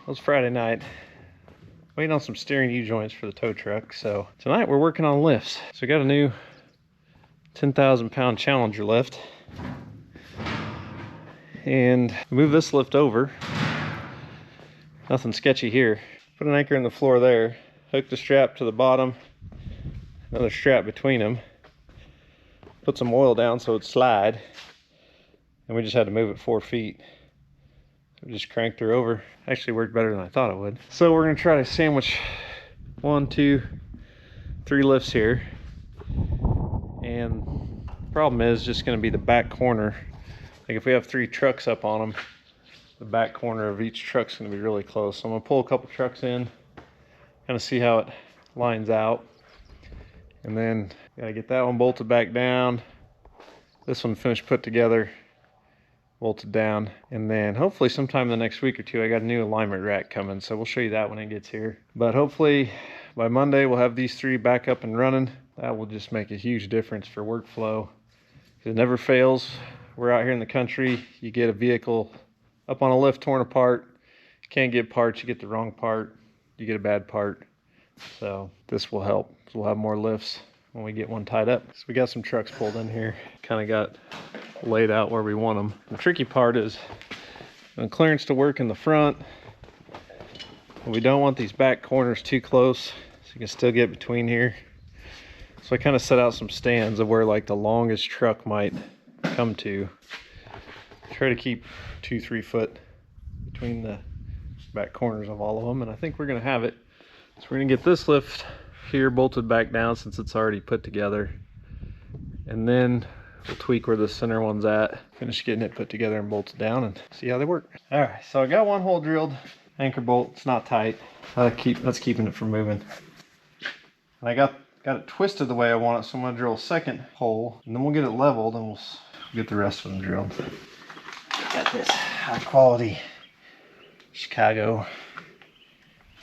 It was Friday night. Waiting on some steering U-joints for the tow truck. So tonight we're working on lifts. So we got a new 10,000 pound Challenger lift. And move this lift over. Nothing sketchy here. Put an anchor in the floor there. Hook the strap to the bottom. Another strap between them. Put some oil down so it'd slide. And we just had to move it 4 feet. We just cranked her over. Actually worked better than I thought it would. So we're gonna try to sandwich 1, 2, 3 lifts here. And the problem is just gonna be the back corner. Like if we have 3 trucks up on them, the back corner of each truck's gonna be really close. So I'm gonna pull a couple trucks in, kind of see how it lines out. And then gotta get that one bolted back down. This one finished put together, bolted down. And then hopefully sometime in the next week or two, I got a new alignment rack coming. So we'll show you that when it gets here. But hopefully by Monday, we'll have these 3 back up and running. That will just make a huge difference for workflow. It never fails. We're out here in the country. You get a vehicle up on a lift torn apart. You can't get parts. You get the wrong part. You get a bad part. So this will help. So we'll have more lifts when we get one tied up. So we got some trucks pulled in here. Kind of got laid out where we want them. The tricky part is the clearance to work in the front. We don't want these back corners too close, so you can still get between here. So I kind of set out some stands of where like the longest truck might come to. Try to keep 2-3 foot between the back corners of all of them, and I think we're gonna have it. So we're gonna get this lift here bolted back down since it's already put together, and then we'll tweak where the center one's at, finish getting it put together and bolted down, and see how they work. All right, so I got one hole drilled, anchor bolt. It's not tight. That's keeping it from moving. And I got it twisted the way I want it, so I'm gonna drill a second hole, and then we'll get it leveled, and we'll get the rest of them drilled. Got this high quality Chicago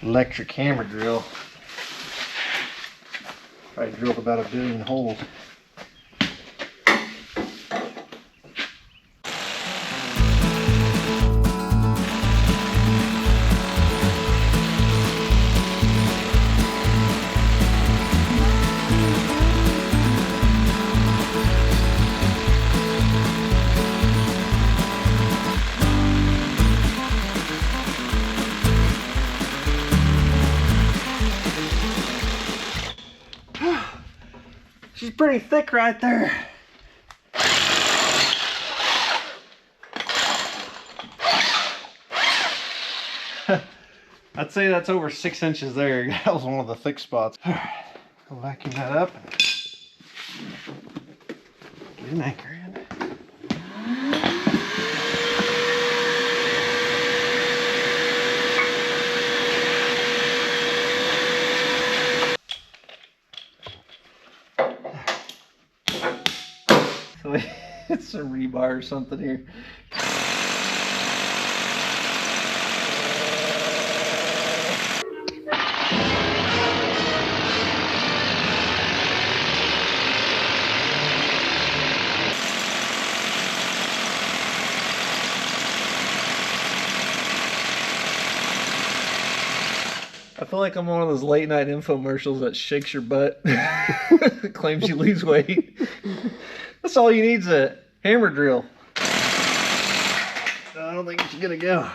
electric hammer drill. Probably drilled about 1 billion holes. She's pretty thick right there. I'd say that's over 6 inches there. That was one of the thick spots. All right, I'll vacuum that up. Get an anchor in. So it's some rebar or something here. I feel like I'm one of those late night infomercials that shakes your butt, claims you lose weight. That's all you need is a hammer drill. No, I don't think it's gonna go.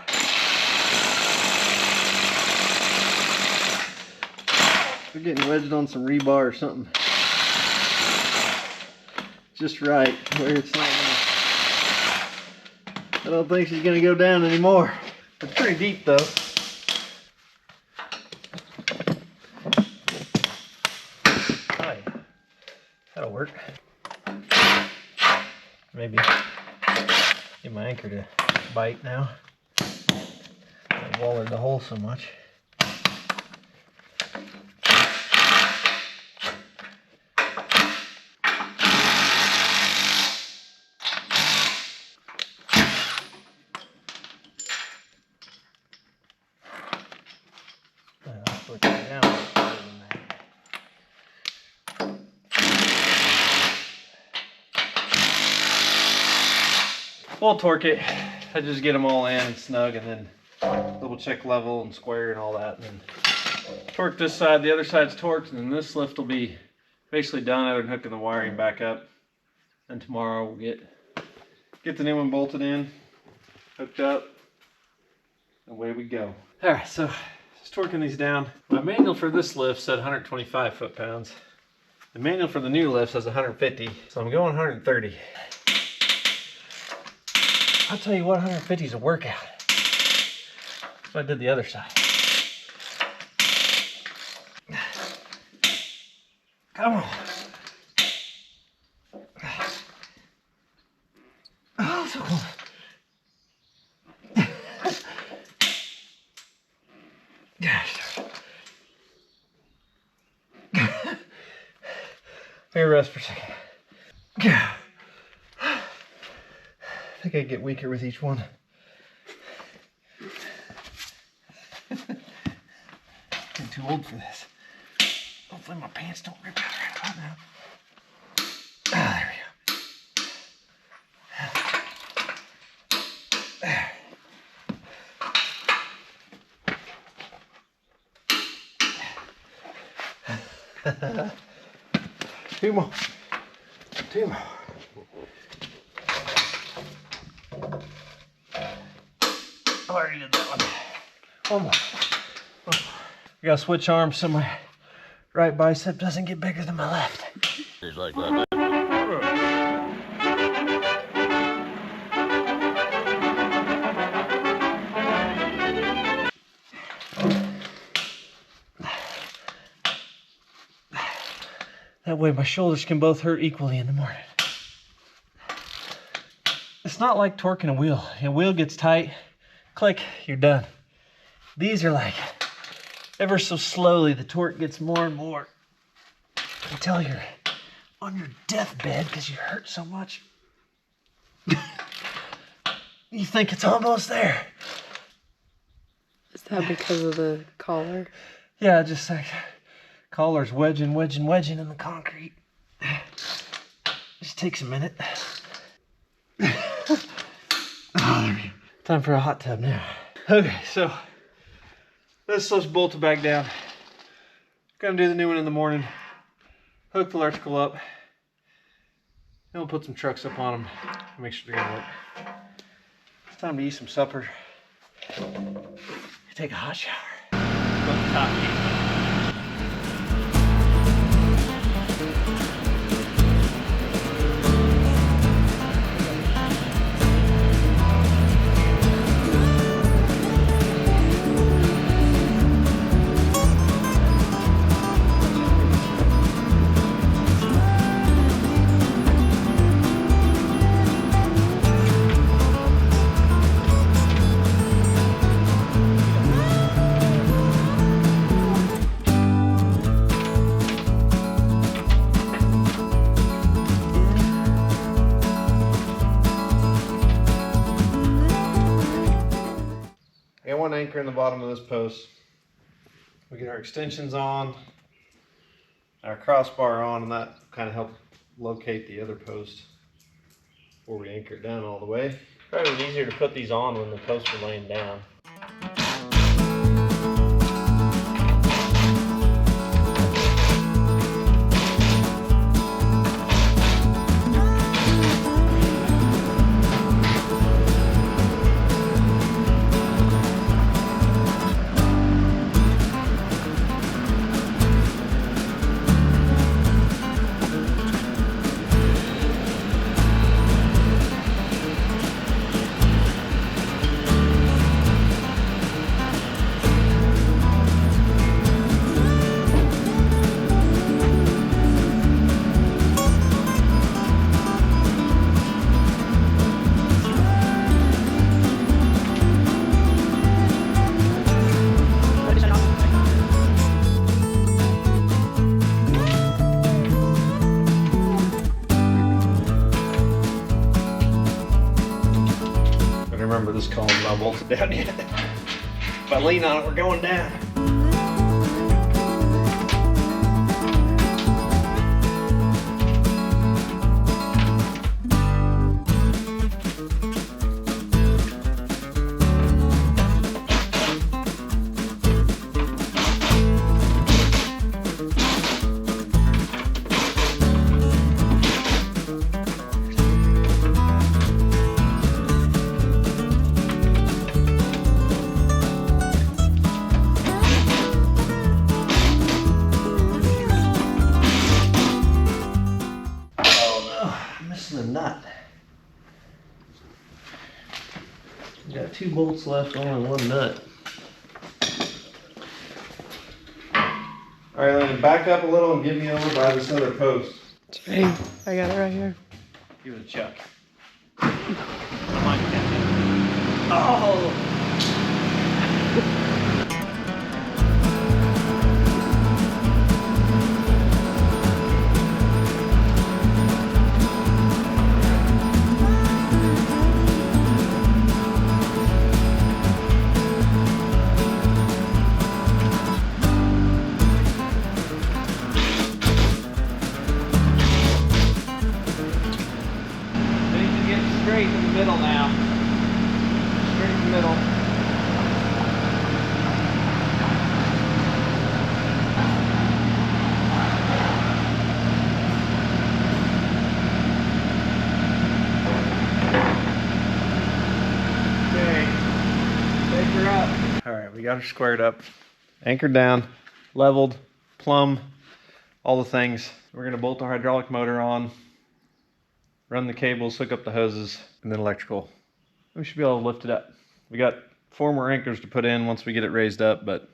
We're getting wedged on some rebar or something. Just right, where it's not gonna... I don't think she's gonna go down anymore. It's pretty deep though. That'll work. Maybe get my anchor to bite now. I've wallered the hole so much. That's looking down. We'll torque it. I just get them all in and snug, and then double we'll check level and square and all that, and then torque this side. The other side's torqued, and then this lift will be basically done other than hooking the wiring back up. And tomorrow we'll get the new one bolted in, hooked up, away we go. All right, so just torquing these down. My manual for this lift said 125 foot-pounds. The manual for the new lift says 150, so I'm going 130. I'll tell you what, 150 is a workout. So I did the other side. Come on. Oh, so close. Gosh. Let me rest for a second. I think I get weaker with each one. I'm too old for this. Hopefully my pants don't rip out right about now. Ah, there we go. Two more. Two more. I already did that one. One more. I got switch arms so my right bicep doesn't get bigger than my left. It's like that. That way my shoulders can both hurt equally in the morning. It's not like torquing a wheel. A wheel gets tight, click, you're done. These are like, ever so slowly, the torque gets more and more until you're on your deathbed because you hurt so much. You think it's almost there. Is that because of the collar? Yeah, just like collar's wedging in the concrete. Just takes a minute. Oh, there we go. Time for a hot tub now. Okay, so this is bolted back down. Gonna do the new one in the morning. Hook the electrical up. Then we'll put some trucks up on them. Make sure they're gonna work. It's time to eat some supper. Take a hot shower. Put the top heat. One anchor in the bottom of this post. We get our extensions on, our crossbar on, and that kind of helps locate the other post before we anchor it down all the way. Probably was easier to put these on when the posts were laying down. Remember, this column's not bolted down yet. If I lean on it, we're going down. missing a nut. We got 2 bolts left, only 1 nut. All right, Landon, back up a little and get me over by this other post. It's ready. I got it right here. Give it a chuck. Oh! Straight in the middle now. Straight in the middle. Okay. Take her up. Alright, we got her squared up. Anchored down, leveled, plumb, all the things. We're gonna bolt the hydraulic motor on, run the cables, hook up the hoses, and then electrical. We should be able to lift it up. We got 4 more anchors to put in once we get it raised up, but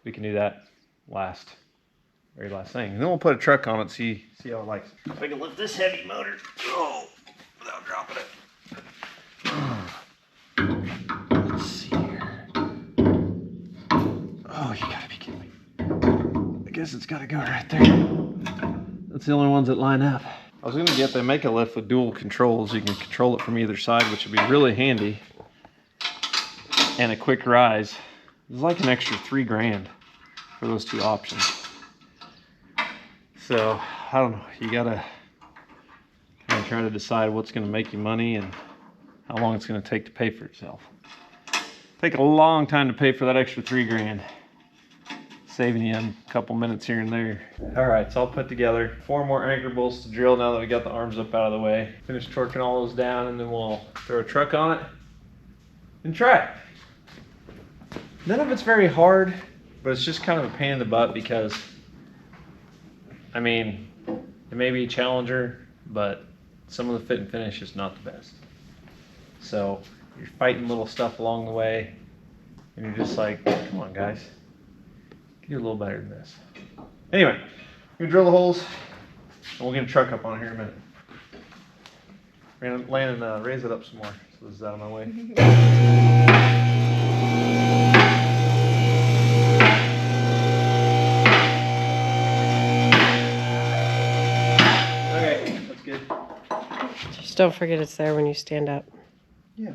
we can do that very last thing. And then we'll put a truck on it, see how it likes it. If I can lift this heavy motor, without dropping it. Let's see here. Oh, you gotta be kidding me. I guess it's gotta go right there. That's the only ones that line up. I was gonna get the Mega Lift with dual controls. You can control it from either side, which would be really handy. And a quick rise. It's like an extra $3,000 for those 2 options. So, I don't know. You gotta kind of try to decide what's gonna make you money and how long it's gonna take to pay for itself. Take a long time to pay for that extra $3,000. Saving you a couple minutes here and there. All right, it's all put together. 4 more anchor bolts to drill now that we got the arms up out of the way. Finish torquing all those down, and then we'll throw a truck on it and try it. None of it's very hard, but it's just kind of a pain in the butt because, I mean, it may be a Challenger, but some of the fit and finish is not the best. So you're fighting little stuff along the way, and you're just like, come on, guys. Do a little better than this. Anyway, we're gonna drill the holes and we'll get a truck up on it here in a minute. Landon, raise it up some more so this is out of my way. Okay, that's good. Just don't forget it's there when you stand up. Yeah.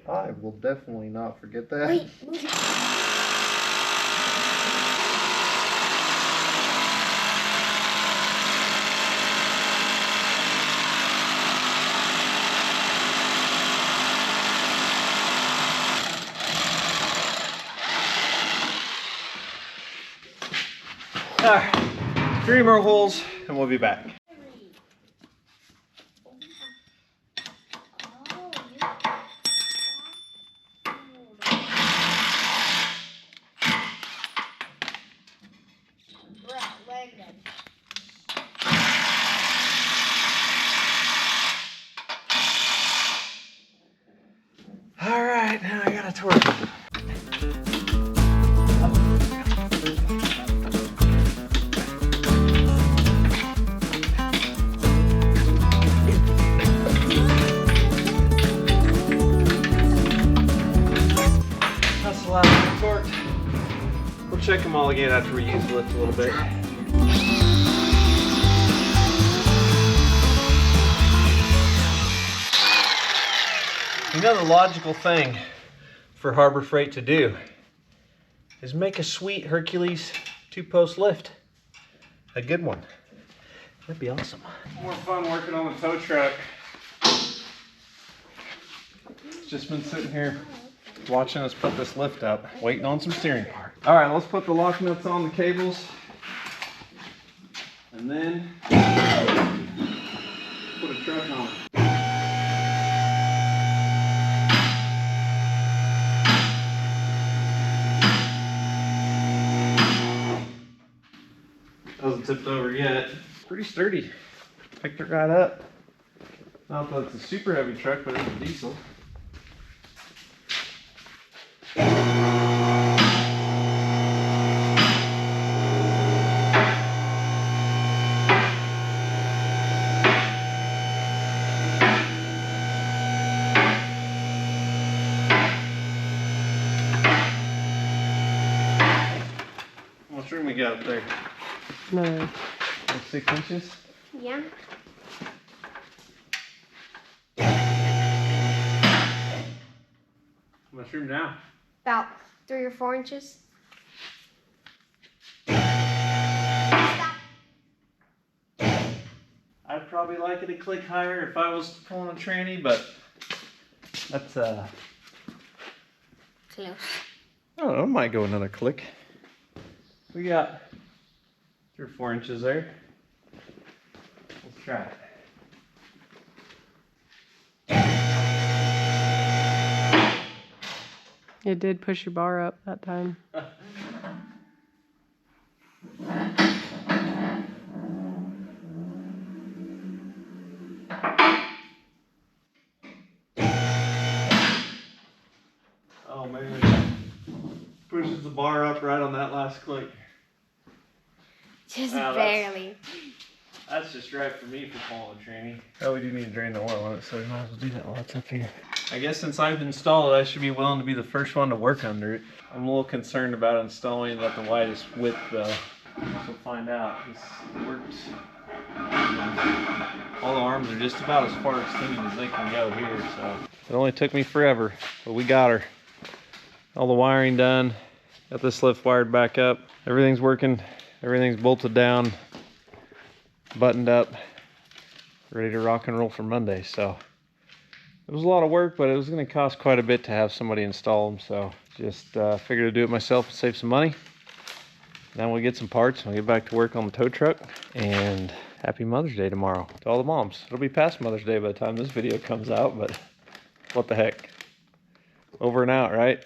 I will definitely not forget that. All right, 3 more holes and we'll be back. All right, now I gotta torque it. That's the last one torqued. We'll check them all again after we use the lift a little bit. You know, the logical thing for Harbor Freight to do is make a sweet Hercules 2-post lift. A good one. That'd be awesome. More fun working on the tow truck. It's just been sitting here watching us put this lift up, waiting on some steering part. All right, let's put the lock nuts on the cables. And then put a truck on it. Hasn't tipped over yet. Pretty sturdy. Picked it right up. Not that it's a super heavy truck, but it's a diesel. How much room we got up there? No. Like 6 inches? Yeah. How much room now? About 3 or 4 inches. I'd probably like it a click higher if I was pulling a tranny, but that's Close. I don't know, might go another click. We got 3 or 4 inches there. Let's try it. It did push your bar up that time. Oh man, pushes the bar up right on that last click. Just Wow, barely. That's just right for me for pulling a tranny. Oh, we do need to drain the oil on it, so we might as well do that while it's up here. I guess since I've installed it, I should be willing to be the first one to work under it. I'm a little concerned about installing it at the widest width though. So find out. This works. All the arms are just about as far extended as they can go here, so. It only took me forever, but we got her. All the wiring done. Got this lift wired back up. Everything's working. Everything's bolted down, buttoned up, ready to rock and roll for Monday. So it was a lot of work, but it was going to cost quite a bit to have somebody install them. So just figured to do it myself and save some money. Then we'll get some parts and we'll get back to work on the tow truck. And happy Mother's Day tomorrow to all the moms. It'll be past Mother's Day by the time this video comes out, but what the heck. Over and out, right?